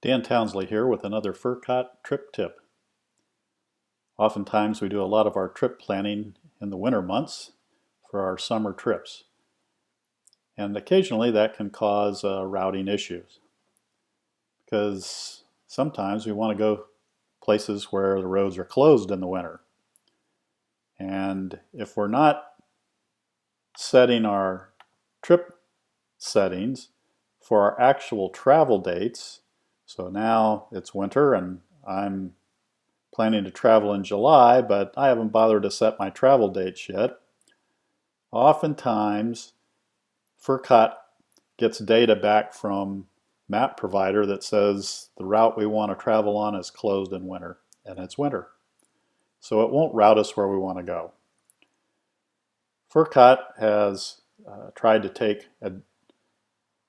Dan Townsley here with another Furkot trip tip. Oftentimes we do a lot of our trip planning in the winter months for our summer trips. And occasionally that can cause routing issues because sometimes we want to go places where the roads are closed in the winter. And if we're not setting our trip settings for our actual travel dates, so now it's winter and I'm planning to travel in July, but I haven't bothered to set my travel dates yet. Oftentimes, Furkot gets data back from map provider that says the route we want to travel on is closed in winter, and it's winter. So it won't route us where we want to go. Furkot has tried to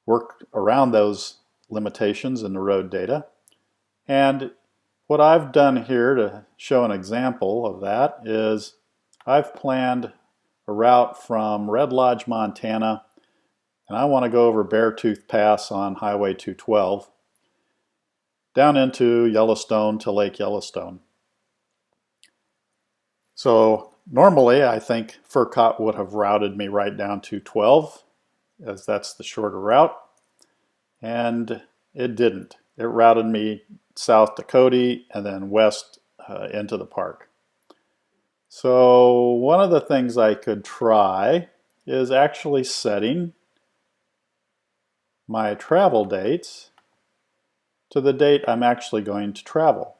work around those limitations in the road data. And what I've done here to show an example of that is I've planned a route from Red Lodge, Montana, and I want to go over Beartooth Pass on Highway 212 down into Yellowstone to Lake Yellowstone. So normally I think Furkot would have routed me right down 212, as that's the shorter route, and it didn't. It routed me south to Cody and then west into the park. So one of the things I could try is actually setting my travel dates to the date I'm actually going to travel.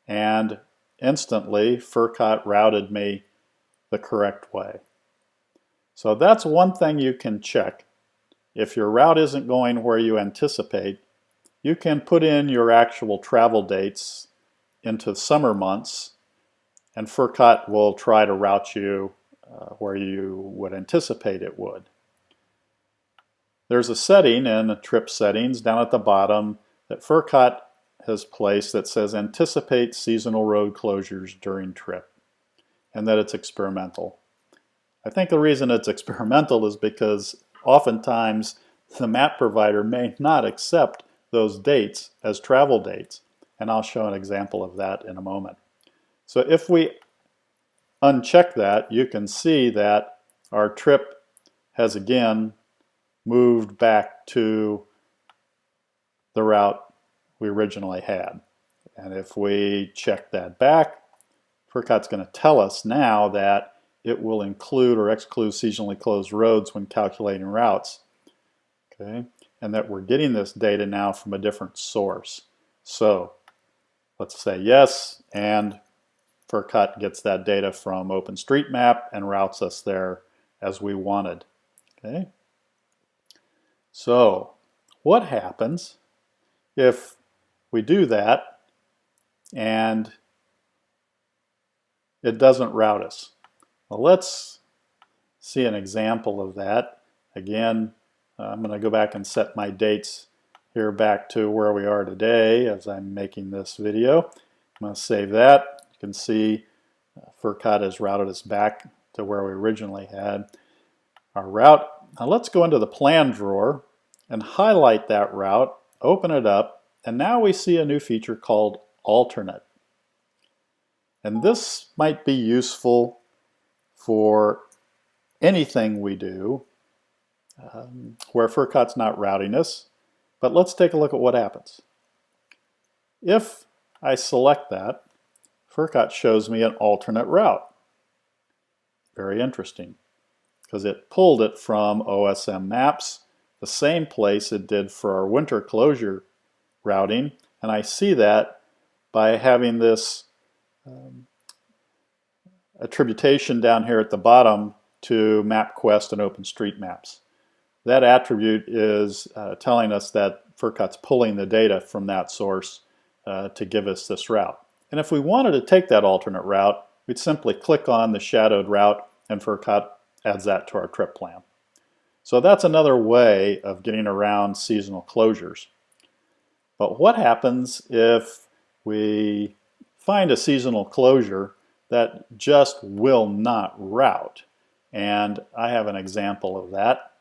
And instantly Furkot routed me the correct way. So that's one thing you can check. If your route isn't going where you anticipate, you can put in your actual travel dates into summer months, and Furkot will try to route you where you would anticipate it would. There's a setting in the trip settings down at the bottom that Furkot has placed that says anticipate seasonal road closures during trip, and that it's experimental. I think the reason it's experimental is because oftentimes the map provider may not accept those dates as travel dates, and I'll show an example of that in a moment. So if we uncheck that, you can see that our trip has again moved back to the route we originally had. And if we check that back, Furkot's going to tell us now that it will include or exclude seasonally closed roads when calculating routes. Okay, and that we're getting this data now from a different source. So let's say yes, and Furkot gets that data from OpenStreetMap and routes us there as we wanted. Okay, so what happens if we do that and it doesn't route us? Well, let's see an example of that. Again, I'm going to go back and set my dates here back to where we are today as I'm making this video. I'm going to save that. You can see Furkot has routed us back to where we originally had our route. Now let's go into the plan drawer and highlight that route, open it up, and now we see a new feature called alternate. And this might be useful for anything we do where Furkot's not routing us, but let's take a look at what happens. If I select that, Furkot shows me an alternate route. Very interesting, because it pulled it from OSM Maps, the same place it did for our winter closure routing, and I see that by having this attribution down here at the bottom to MapQuest and OpenStreetMaps. That attribute is telling us that Furkot's pulling the data from that source to give us this route. And if we wanted to take that alternate route, we'd simply click on the shadowed route and Furkot adds that to our trip plan. So that's another way of getting around seasonal closures. But what happens if we find a seasonal closure that just will not route? And I have an example of that.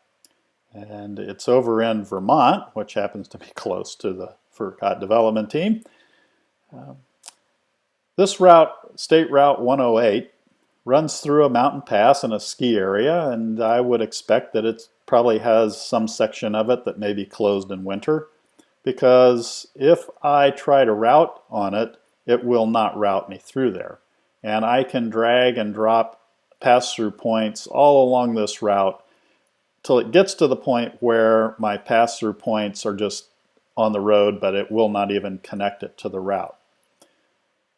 And it's over in Vermont, which happens to be close to the Furkot development team. This route, State Route 108, runs through a mountain pass in a ski area, and I would expect that it probably has some section of it that may be closed in winter, because if I try to route on it, it will not route me through there. And I can drag and drop pass-through points all along this route till it gets to the point where my pass-through points are just on the road, but it will not even connect it to the route.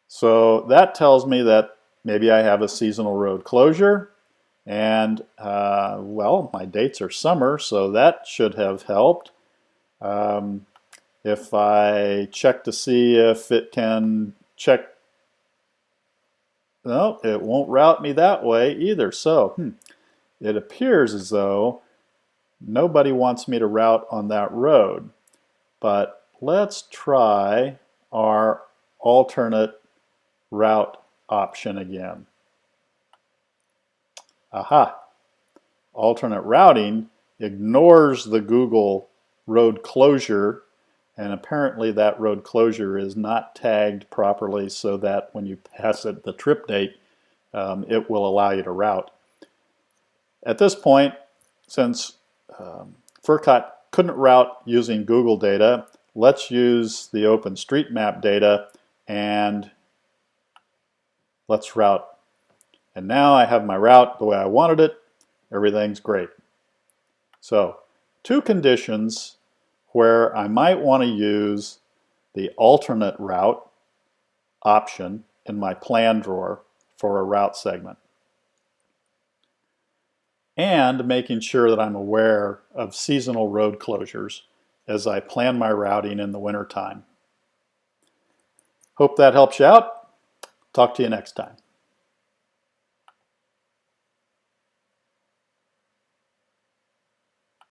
So that tells me that maybe I have a seasonal road closure, and well, my dates are summer, so that should have helped. If I check to see if it can check, no, it won't route me that way either. So it appears as though nobody wants me to route on that road. But let's try our alternate route option again. Aha! Alternate routing ignores the Google road closure, and apparently that road closure is not tagged properly so that when you pass it the trip date, it will allow you to route. At this point, since Furkot couldn't route using Google data, let's use the OpenStreetMap data and let's route. And now I have my route the way I wanted it. Everything's great. So, two conditions where I might want to use the alternate route option in my plan drawer for a route segment. And making sure that I'm aware of seasonal road closures as I plan my routing in the wintertime. Hope that helps you out. Talk to you next time.